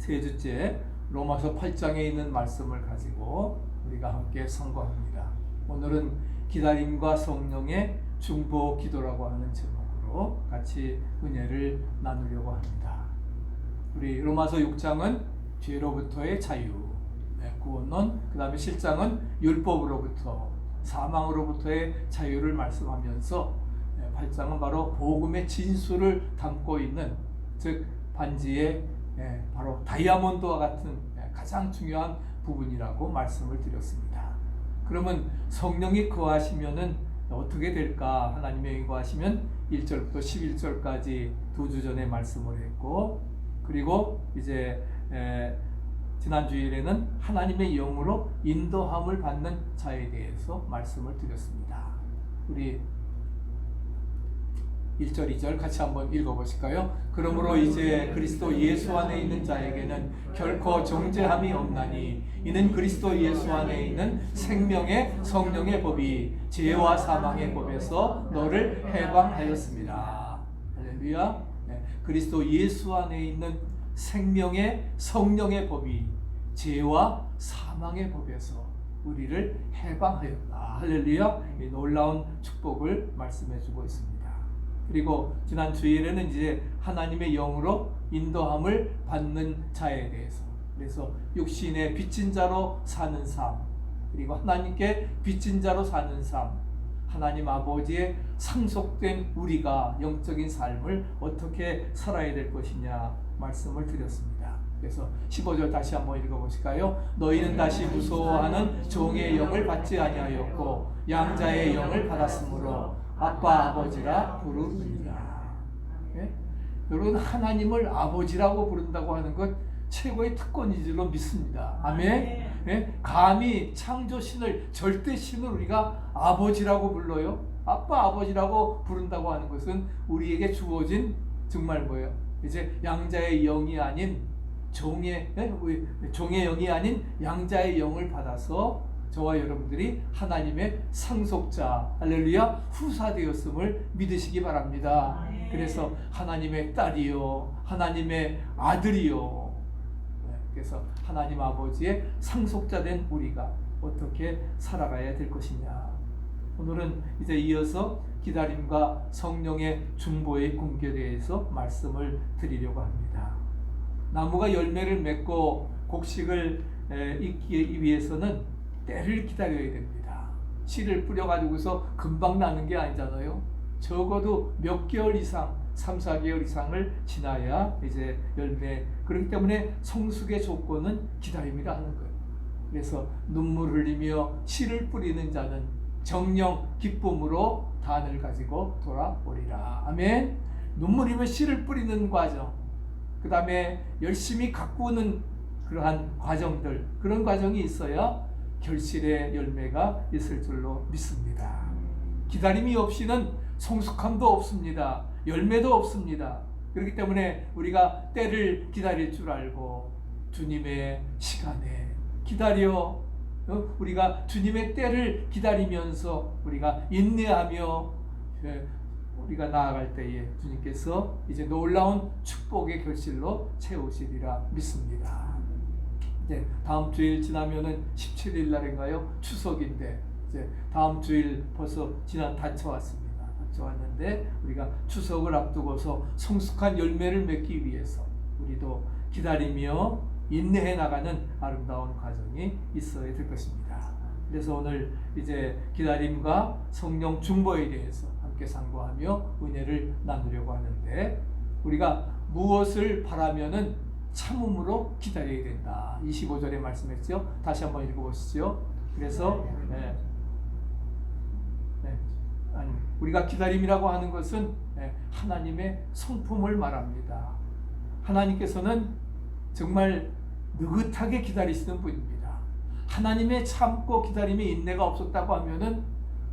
세 주째 로마서 8장에 있는 말씀을 가지고 우리가 함께 선고합니다. 오늘은 기다림과 성령의 중보 기도라고 하는 제목으로 같이 은혜를 나누려고 합니다. 우리 로마서 6장은 죄로부터의 자유, 구원론, 그 다음에 7장은 율법으로부터 사망으로부터의 자유를 말씀하면서 8장은 바로 복음의 진수를 담고 있는, 즉 반지의 바로 다이아몬드와 같은 가장 중요한 부분이라고 말씀을 드렸습니다. 그러면 성령이 거하시면은 어떻게 될까? 하나님의 거하시면 1절부터 11절까지 두 주 전에 말씀을 했고, 그리고 이제 지난 주일에는 하나님의 영으로 인도함을 받는 자에 대해서 말씀을 드렸습니다. 우리 1절, 2절 같이 한번 읽어보실까요? 그러므로 이제 그리스도 예수 안에 있는 자에게는 결코 정죄함이 없나니 이는 그리스도 예수 안에 있는 생명의 성령의 법이 죄와 사망의 법에서 너를 해방하였습니다. 할렐루야. 그리스도 예수 안에 있는 생명의 성령의 법이 죄와 사망의 법에서 우리를 해방하였다. 할렐루야. 이 놀라운 축복을 말씀해 주고 있습니다. 그리고 지난 주일에는 이제 하나님의 영으로 인도함을 받는 자에 대해서, 그래서 육신의 빚진 자로 사는 삶, 그리고 하나님께 빚진 자로 사는 삶, 하나님 아버지의 상속된 우리가 영적인 삶을 어떻게 살아야 될 것이냐 말씀을 드렸습니다. 그래서 15절 다시 한번 읽어보실까요? 너희는 다시 무서워하는 종의 영을 받지 아니하였고 양자의 영을 받았으므로 아빠 아버지라 부르느니라. 여러분, 하나님을 아버지라고 부른다고 하는 것 최고의 특권인 줄로 믿습니다. 아멘. 감히 창조신을, 절대신을 우리가 아버지라고 불러요? 아빠 아버지라고 부른다고 하는 것은 우리에게 주어진 정말 뭐예요? 이제 양자의 영이 아닌 종의 영이 아닌 양자의 영을 받아서 저와 여러분들이 하나님의 상속자, 할렐루야, 후사되었음을 믿으시기 바랍니다. 그래서 하나님의 딸이요, 하나님의 아들이요. 그래서 하나님 아버지의 상속자된 우리가 어떻게 살아가야 될 것이냐. 오늘은 이제 이어서 기다림과 성령의 중보의 궁극에 대해서 말씀을 드리려고 합니다. 나무가 열매를 맺고 곡식을 잇기 위해서는 때를 기다려야 됩니다. 씨를 뿌려가지고서 금방 나는 게 아니잖아요. 적어도 몇 개월 이상, 3, 4개월 이상을 지나야 이제 열매. 그렇기 때문에 성숙의 조건은 기다림이라 하는 거예요. 그래서 눈물 흘리며 씨를 뿌리는 자는 정령 기쁨으로 단을 가지고 돌아오리라. 아멘. 눈물 흘리며 씨를 뿌리는 과정, 그 다음에 열심히 가꾸는 그러한 과정들, 그런 과정이 있어야 결실의 열매가 있을 줄로 믿습니다. 기다림이 없이는 성숙함도 없습니다. 열매도 없습니다. 그렇기 때문에 우리가 때를 기다릴 줄 알고 주님의 시간에 기다려, 우리가 주님의 때를 기다리면서 우리가 인내하며 우리가 나아갈 때에 주님께서 이제 놀라운 축복의 결실로 채우시리라 믿습니다. 이제 다음 주일 지나면은 17일 날인가요? 추석인데 이제 다음 주일 벌써 다쳐왔습니다. 다쳐왔는데 우리가 추석을 앞두고서 성숙한 열매를 맺기 위해서 우리도 기다리며 인내해 나가는 아름다운 과정이 있어야 될 것입니다. 그래서 오늘 이제 기다림과 성령 중보에 대해서 함께 상고하며 은혜를 나누려고 하는데, 우리가 무엇을 바라면은 참음으로 기다려야 된다. 25절에 말씀했죠. 다시 한번 읽어보시죠. 그래서 우리가 기다림이라고 하는 것은 하나님의 성품을 말합니다. 하나님께서는 정말 느긋하게 기다리시는 분입니다. 하나님의 참고 지금에 인내가 없었다고 하면은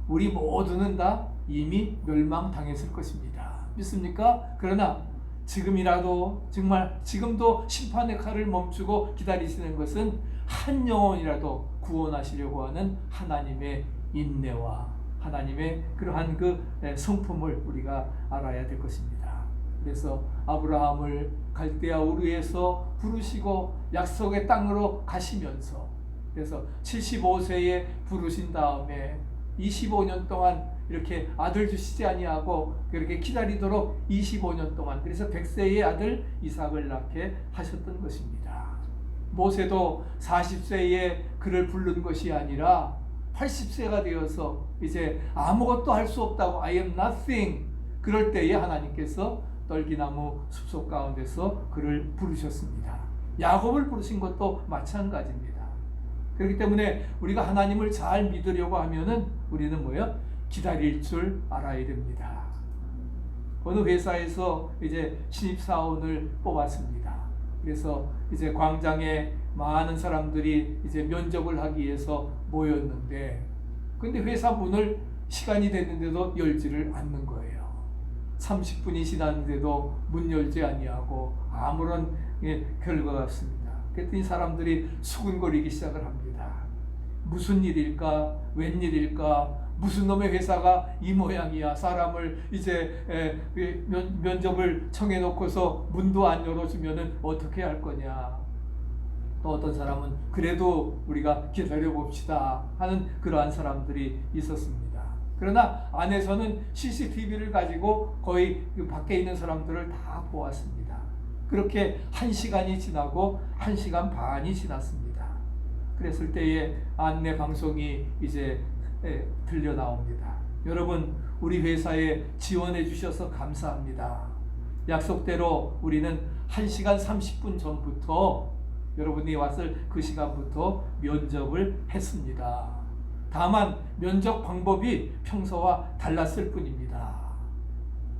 우리 모두는 다 이미 멸망당했을 것입니다. 믿습니까? 그러나 지금이라도, 정말 지금도 심판의 칼을 멈추고 기다리시는 것은 한 영혼이라도 구원하시려고 하는 하나님의 인내와 하나님의 그러한 그 성품을 우리가 알아야 될 것입니다. 그래서 아브라함을 갈대아 우르에서 부르시고 약속의 땅으로 가시면서, 그래서 75세에 부르신 다음에 25년 동안 이렇게 아들 주시지 아니하고 그렇게 기다리도록 25년 동안, 그래서 100세의 아들 이삭을 낳게 하셨던 것입니다. 모세도 40세에 그를 부른 것이 아니라 80세가 되어서 이제 아무것도 할 수 없다고 I am nothing, 그럴 때에 하나님께서 떨기나무 숲속 가운데서 그를 부르셨습니다. 야곱을 부르신 것도 마찬가지입니다. 그렇기 때문에 우리가 하나님을 잘 믿으려고 하면은 우리는 뭐예요? 기다릴 줄 알아야 됩니다. 어느 회사에서 이제 신입사원을 뽑았습니다. 그래서 이제 광장에 많은 사람들이 이제 면접을 하기 위해서 모였는데, 근데 회사 문을 시간이 됐는데도 열지를 않는 거예요. 30분이 지났는데도 문 열지 아니하고 아무런 결과가 없습니다. 그랬더니 사람들이 수군거리기 시작을 합니다. 무슨 일일까? 웬일일까? 무슨 놈의 회사가 이 모양이야? 사람을 이제 면접을 청해놓고서 문도 안 열어주면은 어떻게 할 거냐? 또 어떤 사람은 그래도 우리가 기다려봅시다 하는 그러한 사람들이 있었습니다. 그러나 안에서는 CCTV를 가지고 거의 그 밖에 있는 사람들을 다 보았습니다. 그렇게 1시간이 지나고 1시간 반이 지났습니다. 그랬을 때에 안내 방송이 이제 들려 나옵니다. 여러분, 우리 회사에 지원해 주셔서 감사합니다. 약속대로 우리는 1시간 30분 전부터, 여러분이 왔을 그 시간부터 면접을 했습니다. 다만 면접 방법이 평소와 달랐을 뿐입니다.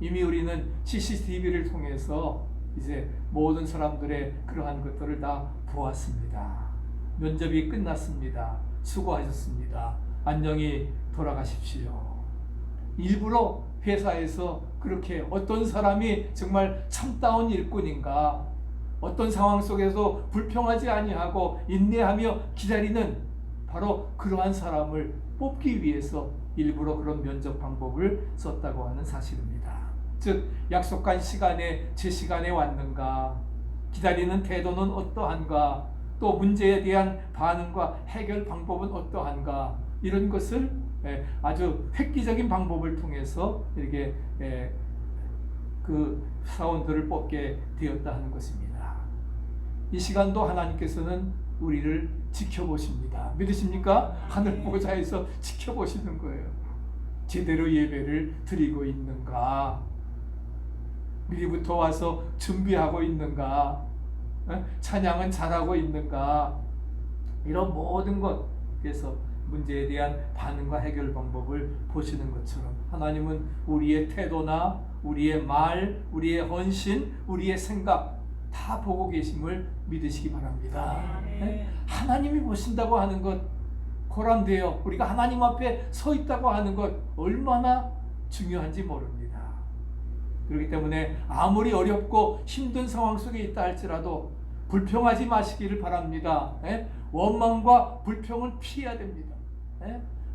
이미 우리는 CCTV를 통해서 이제 모든 사람들의 그러한 것들을 다 보았습니다. 면접이 끝났습니다. 수고하셨습니다. 안녕히 돌아가십시오. 일부러 회사에서 그렇게 어떤 사람이 정말 참다운 일꾼인가, 어떤 상황 속에서 불평하지 아니하고 인내하며 기다리는 바로 그러한 사람을 뽑기 위해서 일부러 그런 면접 방법을 썼다고 하는 사실입니다. 즉, 약속한 시간에 제 시간에 왔는가, 기다리는 태도는 어떠한가, 또 문제에 대한 반응과 해결 방법은 어떠한가, 이런 것을 아주 획기적인 방법을 통해서 이렇게 그 사원들을 뽑게 되었다 하는 것입니다. 이 시간도 하나님께서는 우리를 지켜보십니다. 믿으십니까? 하늘 보좌에서 지켜보시는 거예요. 제대로 예배를 드리고 있는가? 미리부터 와서 준비하고 있는가? 찬양은 잘하고 있는가? 이런 모든 것, 그래서 문제에 대한 반응과 해결 방법을 보시는 것처럼 하나님은 우리의 태도나 우리의 말, 우리의 헌신, 우리의 생각 다 보고 계심을 믿으시기 바랍니다. 하나님이 보신다고 하는 것, 고람되어 우리가 하나님 앞에 서 있다고 하는 것 얼마나 중요한지 모릅니다. 그렇기 때문에 아무리 어렵고 힘든 상황 속에 있다 할지라도 불평하지 마시기를 바랍니다. 원망과 불평을 피해야 됩니다.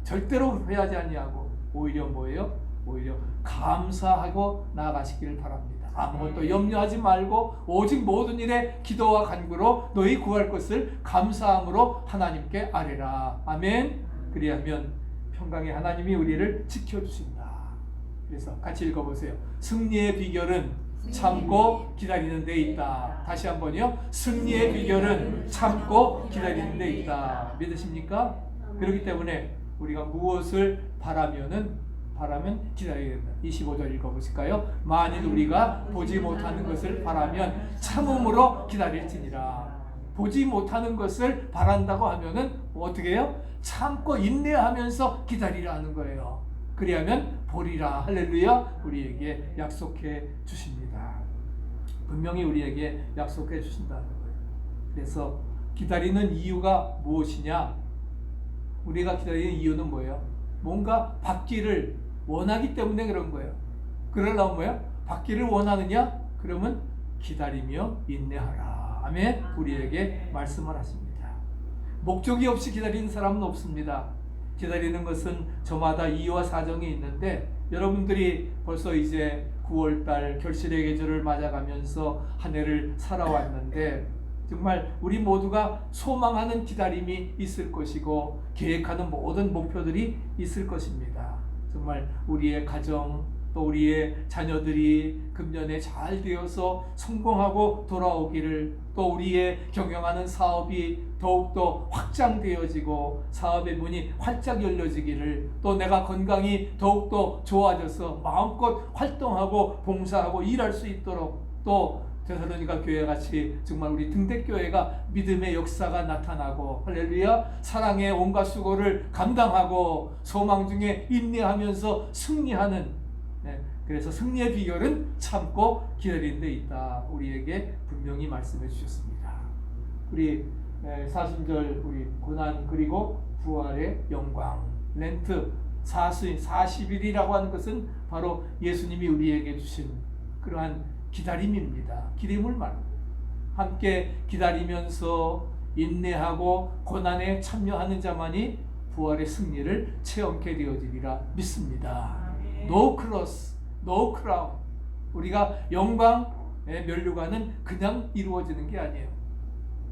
절대로 회하지 아니하고 오히려 뭐예요? 오히려 감사하고 나아가시기를 바랍니다. 아무것도 염려하지 말고 오직 모든 일에 기도와 간구로 너희 구할 것을 감사함으로 하나님께 아뢰라. 아멘. 그리하면 평강의 하나님이 우리를 지켜주신다. 그래서 같이 읽어보세요. 승리의 비결은 참고 기다리는 데 있다. 다시 한번요. 승리의 비결은 참고 기다리는 데 있다. 믿으십니까? 그렇기 때문에 우리가 무엇을 바라면 기다려야 된다. 25절 읽어보실까요? 만일 우리가 보지 못하는 것을 바라면 참음으로 기다릴지니라. 보지 못하는 것을 바란다고 하면은 어떻게 해요? 참고 인내하면서 기다리라는 거예요. 그리하면 보리라. 할렐루야. 우리에게 약속해 주십니다. 분명히 우리에게 약속해 주신다는 거예요. 그래서 기다리는 이유가 무엇이냐? 우리가 기다리는 이유는 뭐예요? 뭔가 받기를 원하기 때문에 그런 거예요. 그러려면 뭐예요? 받기를 원하느냐? 그러면 기다리며 인내하라. 아멘. 우리에게 말씀을 하십니다. 목적이 없이 기다리는 사람은 없습니다. 기다리는 것은 저마다 이유와 사정이 있는데 여러분들이 벌써 이제 9월달 결실의 계절을 맞아가면서 한 해를 살아왔는데 정말 우리 모두가 소망하는 기다림이 있을 것이고 계획하는 모든 목표들이 있을 것입니다. 정말 우리의 가정 또 우리의 자녀들이 금년에 잘 되어서 성공하고 돌아오기를, 또 우리의 경영하는 사업이 더욱더 확장되어지고 사업의 문이 활짝 열려지기를, 또 내가 건강이 더욱더 좋아져서 마음껏 활동하고 봉사하고 일할 수 있도록, 또 데살로니가 교회같이 정말 우리 등대교회가 믿음의 역사가 나타나고 할렐루야 사랑의 온갖 수고를 감당하고 소망 중에 인내하면서 승리하는, 그래서 승리의 비결은 참고 기다리는 데 있다. 우리에게 분명히 말씀해 주셨습니다. 우리 사순절 우리 고난 그리고 부활의 영광, 렌트 40일이라고 하는 것은 바로 예수님이 우리에게 주신 그러한 기다림입니다. 기림을 말합니다. 함께 기다리면서 인내하고 고난에 참여하는 자만이 부활의 승리를 체험케 되어지리라 믿습니다. No cross, no crown. 우리가 영광의 면류관은 그냥 이루어지는 게 아니에요.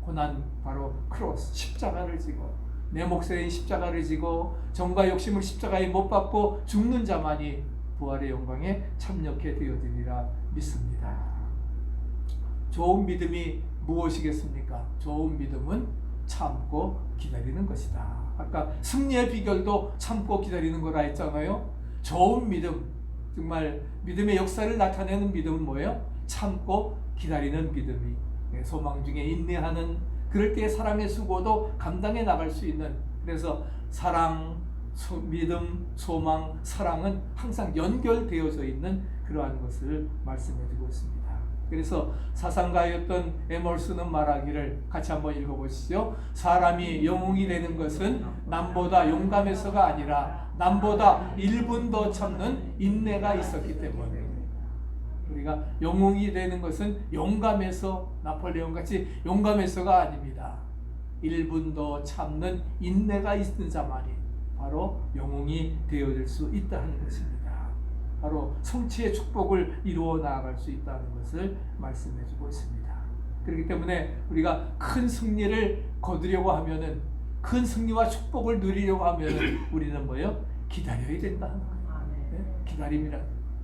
고난 바로 크로스, 십자가를 지고 내 몫에 십자가를 지고 정과 욕심을 십자가에 못 박고 죽는 자만이 부활의 영광에 참여케 되어지리라 믿습니다. 좋은 믿음이 무엇이겠습니까? 좋은 믿음은 참고 기다리는 것이다. 아까 승리의 비결도 참고 기다리는 거라 했잖아요. 좋은 믿음, 정말 믿음의 역사를 나타내는 믿음은 뭐예요? 참고 기다리는 믿음이, 소망 중에 인내하는, 그럴 때 사랑의 수고도 감당해 나갈 수 있는, 그래서 사랑, 믿음, 소망, 사랑은 항상 연결되어져 있는 그러한 것을 말씀해주고 있습니다. 그래서 사상가였던 에멀슨은 말하기를, 같이 한번 읽어보시죠. 사람이 영웅이 되는 것은 남보다 용감해서가 아니라 남보다 1분 더 참는 인내가 있었기 때문에. 우리가 영웅이 되는 것은 용감해서, 나폴레옹같이 용감해서가 아닙니다. 1분 더 참는 인내가 있는 자만이 바로 영웅이 되어질 수 있다는 것입니다. 바로 성취의 축복을 이루어 나아갈 수 있다는 것을 말씀해 주고 있습니다. 그렇기 때문에 우리가 큰 승리를 거두려고 하면은, 큰 승리와 축복을 누리려고 하면은 우리는 뭐예요? 기다려야 된다는 거예요. 네? 기다림이라.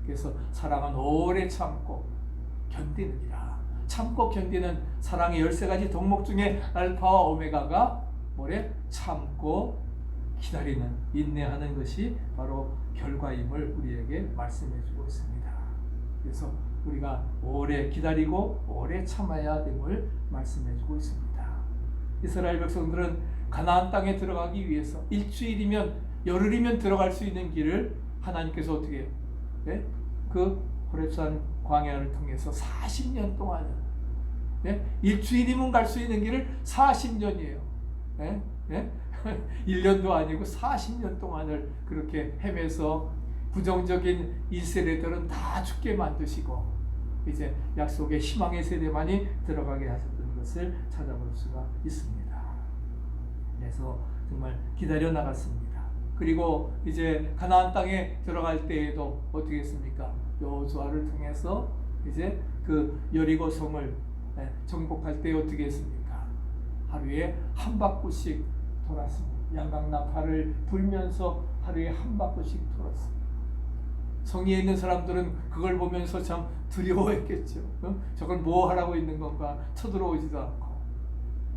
그래서 사랑은 오래 참고 견디느니라. 참고 견디는 사랑의 13가지 덕목 중에 알파와 오메가가 뭐래? 참고 기다리는, 인내하는 것이 바로 결과임을 우리에게 말씀해 주고 있습니다. 그래서 우리가 오래 기다리고 오래 참아야 됨을 말씀해 주고 있습니다. 이스라엘 백성들은 가나안 땅에 들어가기 위해서 일주일이면, 열흘이면 들어갈 수 있는 길을 하나님께서 어떻게 해요? 네? 그 호렙산 광야를 통해서 40년 동안, 네? 일주일이면 갈 수 있는 길을 40년이에요. 네? 네? 1년도 아니고 40년 동안을 그렇게 헤매서 부정적인 이스라엘들은 다 죽게 만드시고 이제 약속의 희망의 세대만이 들어가게 하셨던 것을 찾아볼 수가 있습니다. 그래서 정말 기다려 나갔습니다. 그리고 이제 가나안 땅에 들어갈 때에도 어떻게 했습니까? 여호수아를 통해서 이제 그 여리고 성을 정복할 때 어떻게 했습니까? 하루에 한 바퀴씩 돌았습니다. 양강나팔을 불면서 하루에 한 바퀴씩 돌았습니다. 성리에 있는 사람들은 그걸 보면서 참 두려워했겠죠. 저걸 뭐 하라고 있는 건가 쳐들어오지도 않고.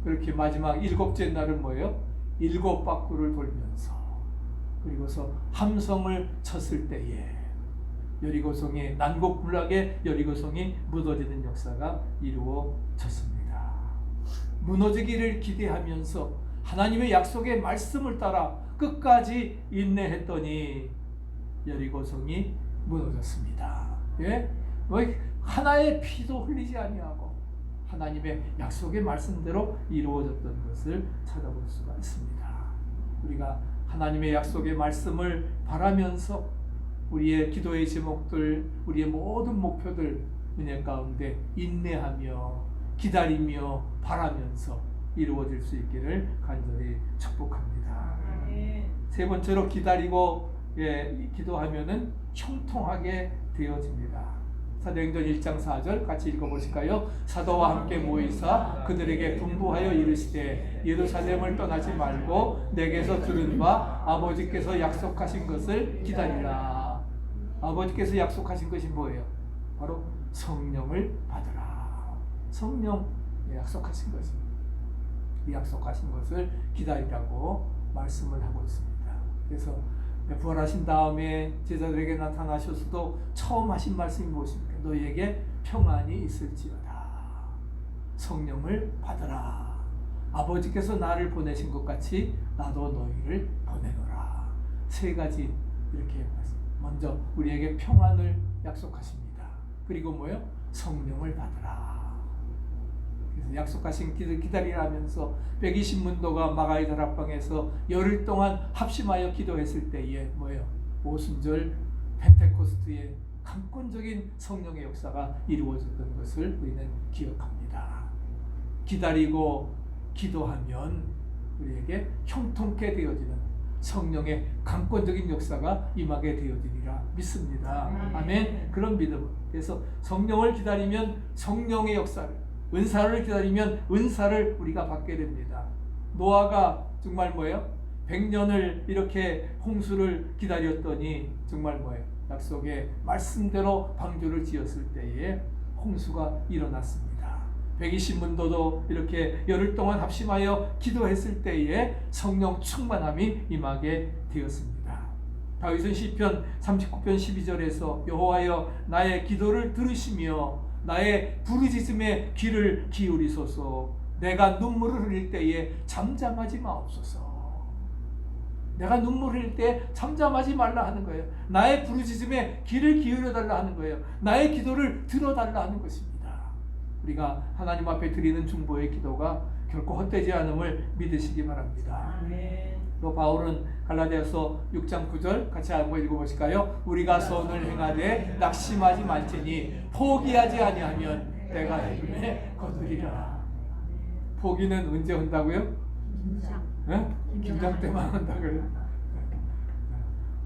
그렇게 마지막 7째 날은 뭐예요? 7바퀴를 돌면서, 그리고서 함성을 쳤을 때에 여리고성이, 난곡불락의 여리고성이 무너지는 역사가 이루어졌습니다. 무너지기를 기대하면서 하나님의 약속의 말씀을 따라 끝까지 인내했더니 여리고성이 무너졌습니다. 예? 하나의 피도 흘리지 아니하고 하나님의 약속의 말씀대로 이루어졌던 것을 찾아볼 수가 있습니다. 우리가 하나님의 약속의 말씀을 바라면서 우리의 기도의 제목들, 우리의 모든 목표들 은혜 가운데 인내하며 기다리며 바라면서 이루어질 수 있기를 간절히 축복합니다. 세 번째로 기다리고 기도하면은 형통하게 되어집니다. 사도행전 1장 4절 같이 읽어보실까요? 사도와 함께 모이사 그들에게 분부하여 이르시되 예루살렘을 떠나지 말고 내게서 들은 바 아버지께서 약속하신 것을 기다리라. 아버지께서 약속하신 것이 뭐예요? 바로 성령을 받으라. 성령 약속하신 것입니다. 이 약속하신 것을 기다리라고 말씀을 하고 있습니다. 그래서 부활하신 다음에 제자들에게 나타나셔서도 처음 하신 말씀이 무엇입니까? 너희에게 평안이 있을지어다. 성령을 받으라. 아버지께서 나를 보내신 것 같이 나도 너희를 보내노라. 세 가지 이렇게 먼저 우리에게 평안을 약속하십니다. 그리고 뭐요? 성령을 받으라. 그래서 약속하신 길을 기다리라면서 120문도가 마가의 다락방에서 열흘 동안 합심하여 기도했을 때에 뭐예요? 오순절 펜테코스트의 강권적인 성령의 역사가 이루어졌던 것을 우리는 기억합니다. 기다리고 기도하면 우리에게 형통케 되어지는 성령의 강권적인 역사가 임하게 되어지리라 믿습니다. 아멘. 그런 믿음. 그래서 성령을 기다리면 성령의 역사를, 은사를 기다리면 은사를 우리가 받게 됩니다. 노아가 정말 뭐예요? 100년을 이렇게 홍수를 기다렸더니 정말 뭐예요? 약속의 말씀대로 방주를 지었을 때에 홍수가 일어났습니다. 120문도도 이렇게 열흘 동안 합심하여 기도했을 때에 성령 충만함이 임하게 되었습니다. 다윗은 시편 39편 12절에서 여호와여 나의 기도를 들으시며 나의 부르짖음에 귀를 기울이소서. 내가 눈물을 흘릴 때에 잠잠하지 마옵소서. 내가 눈물을 흘릴 때 잠잠하지 말라 하는 거예요. 나의 부르짖음에 귀를 기울여 달라 하는 거예요. 나의 기도를 들어달라 하는 것입니다. 우리가 하나님 앞에 드리는 중보의 기도가 결코 헛되지 않음을 믿으시기 바랍니다. 또 바울은 갈라디아서 6장 9절 같이 한번 읽어보실까요? 우리가 선을 행하되 낙심하지 말지니 포기하지 아니하면 내가 이름에 거두리라. 포기는 언제 한다고요? 김장 때만 한다 그래요.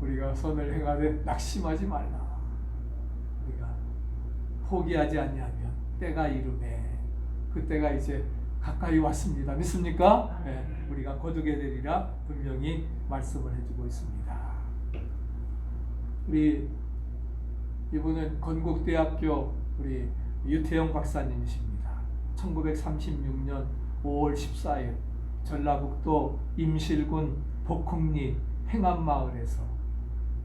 우리가 선을 행하되 낙심하지 말라. 우리가 포기하지 아니하면 때가 이름에, 그때가 이제 가까이 왔습니다. 믿습니까? 네, 우리가 거두게 되리라 분명히 말씀을 해주고 있습니다. 우리 이분은 건국대학교 우리 유태영 박사님이십니다. 1936년 5월 14일 전라북도 임실군 복흥리 행암마을에서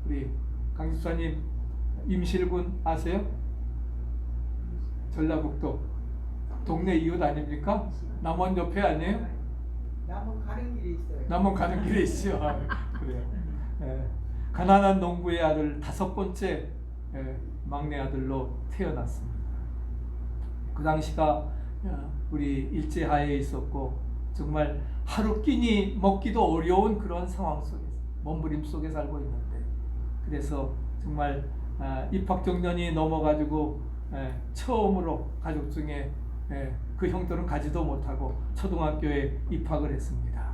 우리 강 집사님 임실군 아세요? 전라북도 동네 이웃 아닙니까? 남원 옆에 아니에요? 남원 가는 길이 있어요. 남원 가는 길에 있죠. 그래요. 예. 가난한 농부의 아들 5번째 막내 아들로 태어났습니다. 그 당시가 우리 일제하에 있었고 정말 하루 끼니 먹기도 어려운 그런 상황 속에서 몸부림 속에 살고 있는데, 그래서 정말 입학정년이 넘어가지고 처음으로 가족 중에 그 형들은 가지도 못하고 초등학교에 입학을 했습니다.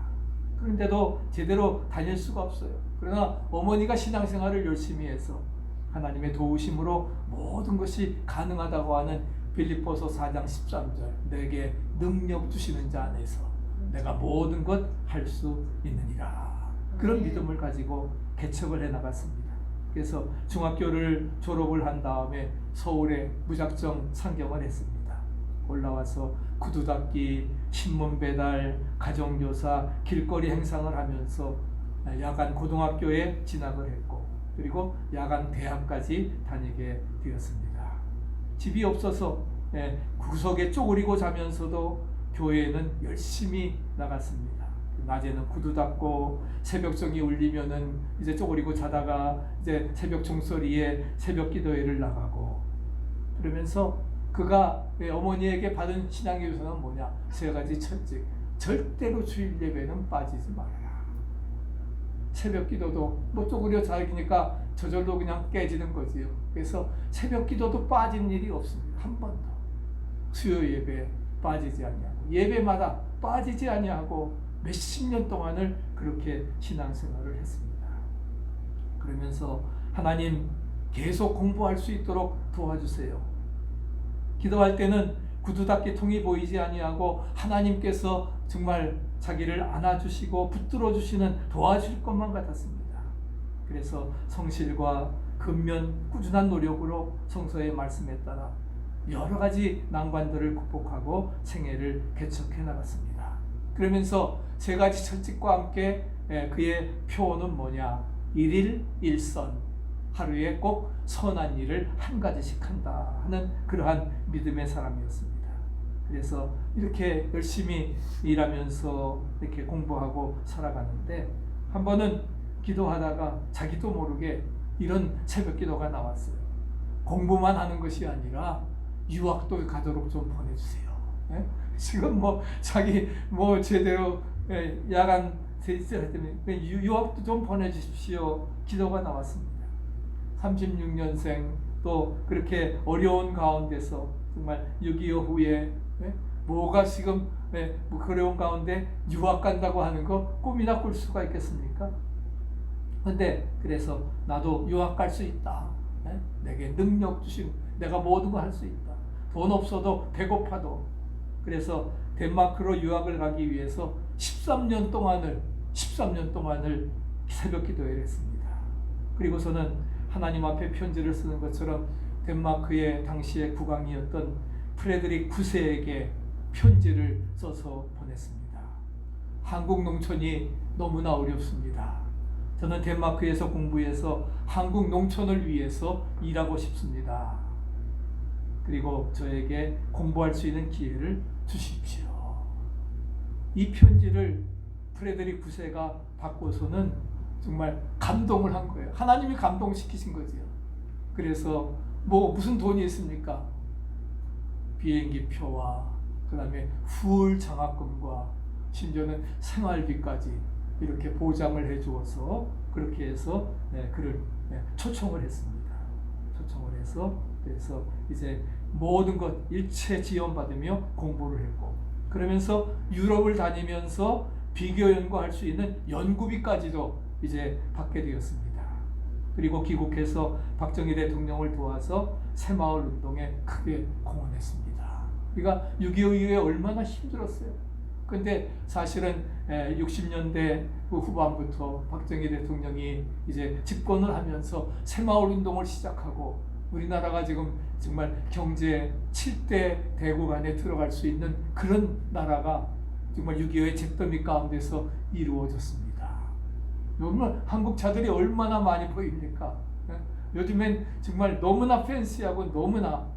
그런데도 제대로 다닐 수가 없어요. 그러나 어머니가 신앙생활을 열심히 해서 하나님의 도우심으로 모든 것이 가능하다고 하는 빌립보서 4장 13절 내게 능력 주시는 자 안에서 내가 모든 것 할 수 있느니라. 그런 믿음을 가지고 개척을 해나갔습니다. 그래서 중학교를 졸업을 한 다음에 서울에 무작정 상경을 했습니다. 올라와서 구두 닦기, 신문 배달, 가정교사, 길거리 행상을 하면서 야간 고등학교에 진학을 했고 그리고 야간 대학까지 다니게 되었습니다. 집이 없어서 구석에 쪼그리고 자면서도 교회에는 열심히 나갔습니다. 낮에는 구두 닦고 새벽종이 울리면은 이제 쪼그리고 자다가 이제 새벽 종소리에 새벽 기도회를 나가고, 그러면서 그가 어머니에게 받은 신앙의 유산은 뭐냐? 3가지. 첫째, 절대로 주일 예배는 빠지지 말아라. 새벽 기도도 뭐 쪼그려 자기니까 저절로 그냥 깨지는 거지요. 그래서 새벽 기도도 빠진 일이 없습니다. 한 번도. 수요 예배 빠지지 아니하고 예배마다 빠지지 아니하고 몇십 년 동안을 그렇게 신앙생활을 했습니다. 그러면서 하나님 계속 공부할 수 있도록 도와주세요. 기도할 때는 구두닦이 통이 보이지 아니하고 하나님께서 정말 자기를 안아주시고 붙들어 주시는 도와줄 것만 같았습니다. 그래서 성실과 근면 꾸준한 노력으로 성서의 말씀에 따라 여러 가지 난관들을 극복하고 생애를 개척해 나갔습니다. 그러면서 세 가지 철칙과 함께 그의 표어는 뭐냐? 일일 일선, 하루에 꼭 선한 일을 한 가지씩 한다 하는 그러한 믿음의 사람이었습니다. 그래서 이렇게 열심히 일하면서 이렇게 공부하고 살아가는데 한 번은 기도하다가 자기도 모르게 이런 새벽 기도가 나왔어요. 공부만 하는 것이 아니라 유학도 가도록 좀 보내주세요. 예? 지금 뭐 자기 뭐 제대로 야간 세시할 때문에 유학도 좀 보내주십시오. 기도가 나왔습니다. 36년생 또 그렇게 어려운 가운데서 정말 6.25 후에 뭐가 지금 뭐 그런 가운데 유학 간다고 하는 거 꿈이나 꿀 수가 있겠습니까? 근데 그래서 나도 유학 갈 수 있다. 내게 능력 주신 내가 모든 걸 할 수 있다. 돈 없어도 배고파도. 그래서 덴마크로 유학을 가기 위해서 13년 동안을 새벽 기도를 했습니다. 그리고서는 하나님 앞에 편지를 쓰는 것처럼 덴마크의 당시의 국왕이었던 프레드릭 9세에게 편지를 써서 보냈습니다. 한국 농촌이 너무나 어렵습니다. 저는 덴마크에서 공부해서 한국 농촌을 위해서 일하고 싶습니다. 그리고 저에게 공부할 수 있는 기회를 주십시오. 이 편지를 프레드릭 9세가 받고서는 정말 감동을 한 거예요. 하나님이 감동시키신 거죠. 그래서 뭐 무슨 돈이 있습니까? 비행기 표와 그 다음에 후울 장학금과 심지어는 생활비까지 이렇게 보장을 해주어서 그렇게 해서 그를 초청을 했습니다. 초청을 해서 그래서 이제 모든 것 일체 지원받으며 공부를 했고 그러면서 유럽을 다니면서 비교 연구할 수 있는 연구비까지도 이제 받게 되었습니다. 그리고 귀국해서 박정희 대통령을 도와서 새마을 운동에 크게 공헌했습니다. 우리가 6.25 이후에 얼마나 힘들었어요. 근데 사실은 60년대 후반부터 박정희 대통령이 이제 집권을 하면서 새마을 운동을 시작하고 우리나라가 지금 정말 경제 7대 대국 안에 들어갈 수 있는 그런 나라가 정말 6.25의 잿더미 가운데서 이루어졌습니다. 요즘은 한국 차들이 얼마나 많이 보입니까? 요즘엔 정말 너무나 팬시하고 너무나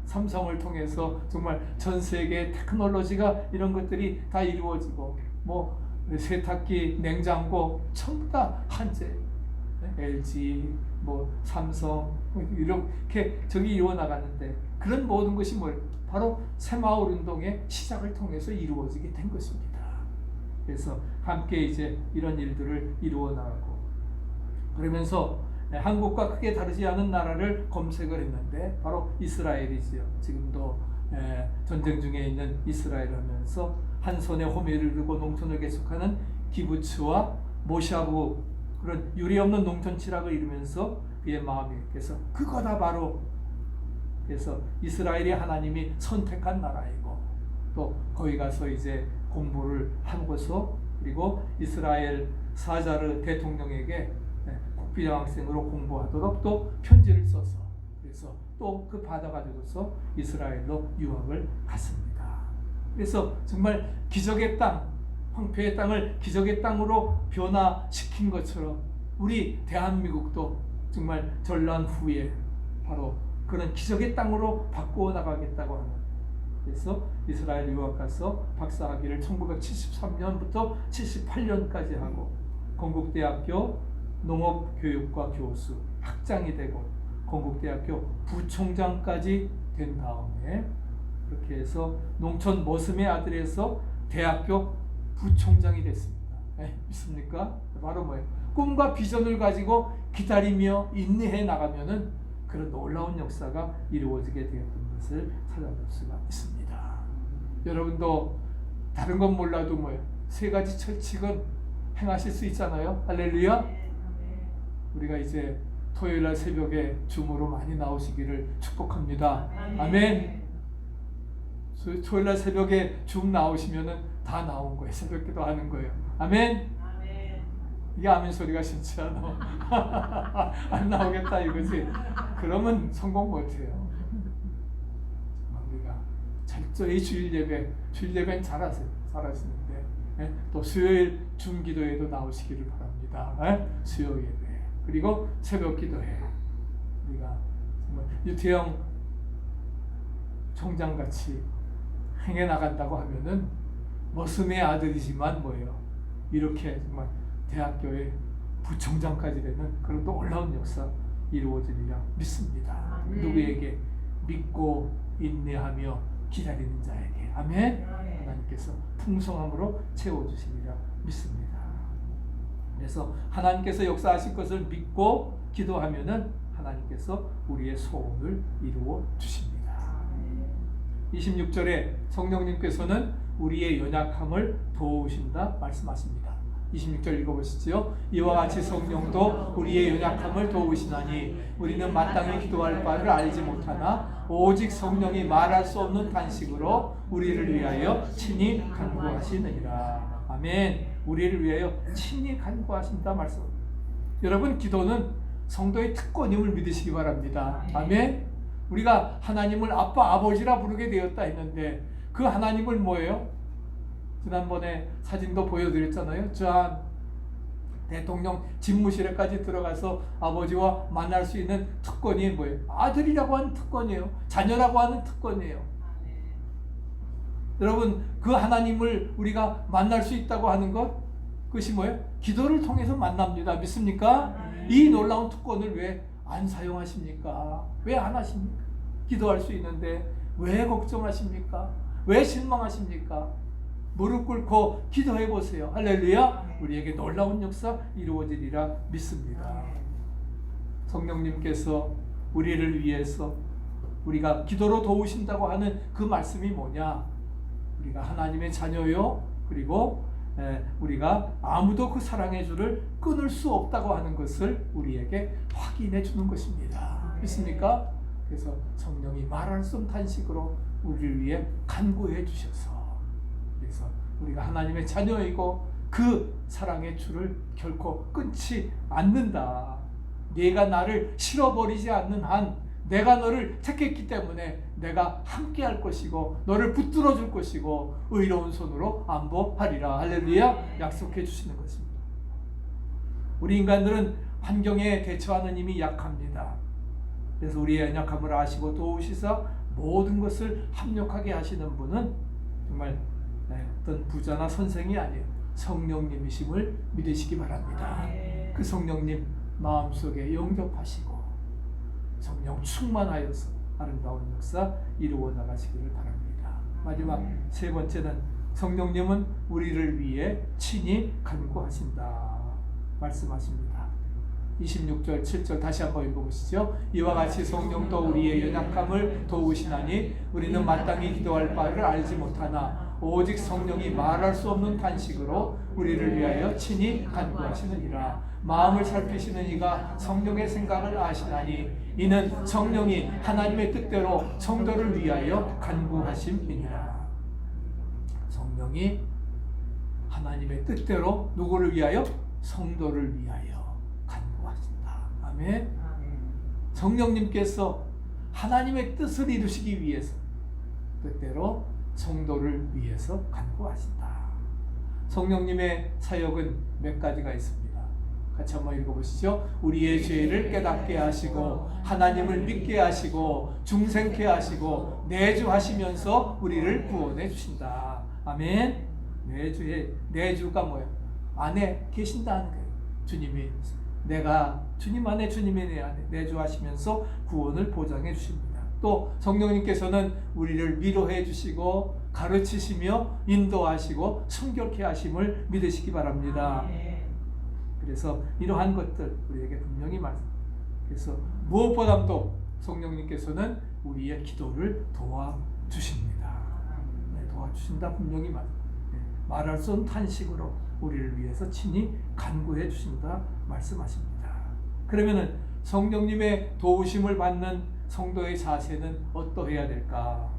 삼성을 통해서 정말 전 세계 테크놀로지가 이런 것들이 다 이루어지고 뭐 세탁기, 냉장고 전부 다 한재, LG, 뭐 삼성 이렇게 저기 이루어 나가는데 그런 모든 것이 뭘 바로 새마을 운동의 시작을 통해서 이루어지게 된 것입니다. 그래서 함께 이제 이런 일들을 이루어 나가고 그러면서 한국과 크게 다르지 않은 나라를 검색을 했는데 바로 이스라엘이지요. 지금도 전쟁 중에 있는 이스라엘 하면서 한 손에 호미를 들고 농촌을 개척하는 기부츠와 모샤부 그런 유리 없는 농촌 칠학을 이루면서 그의 마음이 그래서 그거다 바로 그래서 이스라엘이 하나님이 선택한 나라이고 또 거기 가서 이제 공부를 하고서 그리고 이스라엘 사자르 대통령에게 국비장학생으로 공부하도록 또 편지를 써서 그래서 또 그 받아가지고서 이스라엘로 유학을 갔습니다. 그래서 정말 기적의 땅, 황폐의 땅을 기적의 땅으로 변화시킨 것처럼 우리 대한민국도 정말 전란 후에 바로 그런 기적의 땅으로 바꾸어 나가겠다고 하는 그래서 이스라엘 유학 가서 박사학위를 1973년부터 78년까지 하고 건국대학교 농업교육과 교수 학장이 되고 건국대학교 부총장까지 된 다음에 그렇게 해서 농촌 머슴의 아들에서 대학교 부총장이 됐습니다. 믿습니까? 바로 뭐예요? 꿈과 비전을 가지고 기다리며 인내해 나가면은 그런 놀라운 역사가 이루어지게 되었던 것을 찾아볼 수가 있습니다. 여러분도 다른 건 몰라도 뭐예요? 세 가지 철칙은 행하실 수 있잖아요. 할렐루야. 우리가 이제 토요일날 새벽에 줌으로 많이 나오시기를 축복합니다. 아멘. 토요일날 새벽에 줌 나오시면은 다 나온 거예요. 새벽기도 하는 거예요. 아멘. 이게 아멘 소리가 싫지 않아. 안 나오겠다 이거지. 그러면 성공 못해요. 우리가 철저히 주일 예배는 잘하시는데 또 수요일 줌 기도에도 나오시기를 바랍니다. 수요 예배 그리고 새벽 기도회 우리가 정말 유태영 총장같이 행해 나간다고 하면은 머슴의 아들이지만 뭐예요? 이렇게 정말 대학교의 부총장까지 되는 그런 놀라운 역사 이루어지리라 믿습니다. 누구에게? 믿고 인내하며 기다리는 자에게. 아멘. 하나님께서 풍성함으로 채워주시리라 믿습니다. 그래서 하나님께서 역사하실 것을 믿고 기도하면은 하나님께서 우리의 소원을 이루어 주십니다. 26절에 성령님께서는 우리의 연약함을 도우신다 말씀하십니다. 26절 읽어보시죠. 이와 같이 성령도 우리의 연약함을 도우시나니 우리는 마땅히 기도할 바를 알지 못하나 오직 성령이 말할 수 없는 탄식으로 우리를 위하여 친히 간구하시느니라. 아멘. 우리를 위하여 친히 간구하신다 말씀. 여러분 기도는 성도의 특권임을 믿으시기 바랍니다. 아멘. 우리가 하나님을 아빠 아버지라 부르게 되었다 했는데 그 하나님을 뭐예요? 지난번에 사진도 보여드렸잖아요. 저 대통령 집무실에까지 들어가서 아버지와 만날 수 있는 특권이 뭐예요? 아들이라고 하는 특권이에요. 자녀라고 하는 특권이에요. 여러분 그 하나님을 우리가 만날 수 있다고 하는 것 그것이 뭐예요? 기도를 통해서 만납니다. 믿습니까? 이 놀라운 특권을 왜 안 사용하십니까? 왜 안 하십니까? 기도할 수 있는데 왜 걱정하십니까? 왜 실망하십니까? 무릎 꿇고 기도해 보세요. 할렐루야. 우리에게 놀라운 역사 이루어지리라 믿습니다. 성령님께서 우리를 위해서 우리가 기도로 도우신다고 하는 그 말씀이 뭐냐? 우리가 하나님의 자녀요. 그리고 우리가 아무도 그 사랑의 줄을 끊을 수 없다고 하는 것을 우리에게 확인해 주는 것입니다. 믿습니까? 그래서 성령이 말할 수 없는 탄식으로 우리를 위해 간구해 주셔서 그래서 우리가 하나님의 자녀이고 그 사랑의 줄을 결코 끊지 않는다. 네가 나를 실어버리지 않는 한 내가 너를 택했기 때문에 내가 함께 할 것이고 너를 붙들어 줄 것이고 의로운 손으로 안보하리라. 할렐루야. 약속해 주시는 것입니다. 우리 인간들은 환경에 대처하는 힘이 약합니다. 그래서 우리의 연약함을 아시고 도우시사 모든 것을 합력하게 하시는 분은 정말 어떤 부자나 선생이 아니에요. 성령님이심을 믿으시기 바랍니다. 그 성령님 마음속에 영접하시고 성령 충만하여서 아름다운 역사 이루어 나가시기를 바랍니다. 마지막 세 번째는 성령님은 우리를 위해 친히 간구하신다 말씀하십니다. 26절 7절 다시 한번 읽어보시죠. 이와 같이 성령도 우리의 연약함을 도우시나니 우리는 마땅히 기도할 바를 알지 못하나 오직 성령이 말할 수 없는 탄식으로 우리를 위하여 친히 간구하시느니라. 마음을 살피시는 이가 성령의 생각을 아시나니 이는 성령이 하나님의 뜻대로 성도를 위하여 간구하심이니라. 성령이 하나님의 뜻대로 누구를 위하여? 성도를 위하여 간구하신다. 아멘. 성령님께서 하나님의 뜻을 이루시기 위해서 뜻대로 성도를 위해서 간구하신다. 성령님의 사역은 몇 가지가 있습니다. 같이 한번 읽어보시죠. 우리의 죄를 깨닫게 하시고 하나님을 믿게 하시고 중생케 하시고 내주하시면서 우리를 구원해 주신다. 아멘. 내주가 뭐예요? 안에 계신다는 거예요. 주님이 내가 주님 안에 주님이 내 안에 내주하시면서 구원을 보장해 주십니다. 또 성령님께서는 우리를 위로해 주시고 가르치시며 인도하시고 성결케 하심을 믿으시기 바랍니다. 그래서 이러한 것들 우리에게 분명히 말씀. 그래서 무엇보다도 성령님께서는 우리의 기도를 도와주십니다. 도와주신다 분명히 말할 수 없는 탄식으로 우리를 위해서 친히 간구해 주신다 말씀하십니다. 그러면은 성령님의 도우심을 받는 성도의 자세는 어떠해야 될까?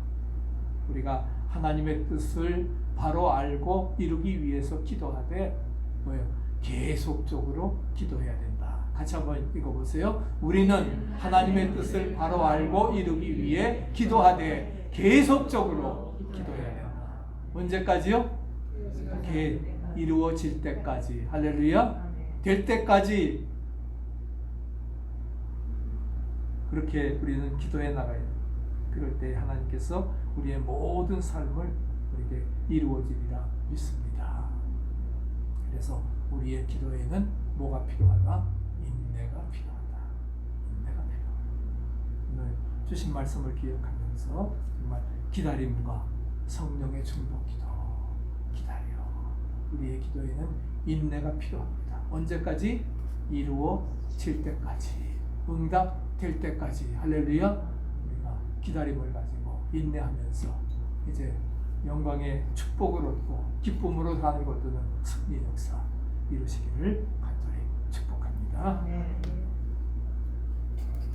우리가 하나님의 뜻을 바로 알고 이루기 위해서 기도하되 뭐예요? 계속적으로 기도해야 된다. 같이 한번 읽어보세요. 우리는 하나님의 뜻을 바로 알고 이루기 위해 기도하되 계속적으로 기도해야 된다. 언제까지요? 이루어질 때까지. 할렐루야. 될 때까지 그렇게 우리는 기도해 나가야 돼요. 그럴 때 하나님께서 우리의 모든 삶을 우리에게 이루어지리라 믿습니다. 그래서 우리의 기도에는 뭐가 필요하다? 인내가 필요하다. 인내가 필요하다. 오늘 주신 말씀을 기억하면서 정말 기다림과 성령의 중보 기도 기다려. 우리의 기도에는 인내가 필요합니다. 언제까지? 이루어질 때까지. 응답될 때까지. 할렐루야. 우리가 기다림을 가지고 인내하면서 이제 영광의 축복을 얻고 기쁨으로 사는 것들은 승리 역사 이루시기를 간절히 축복합니다.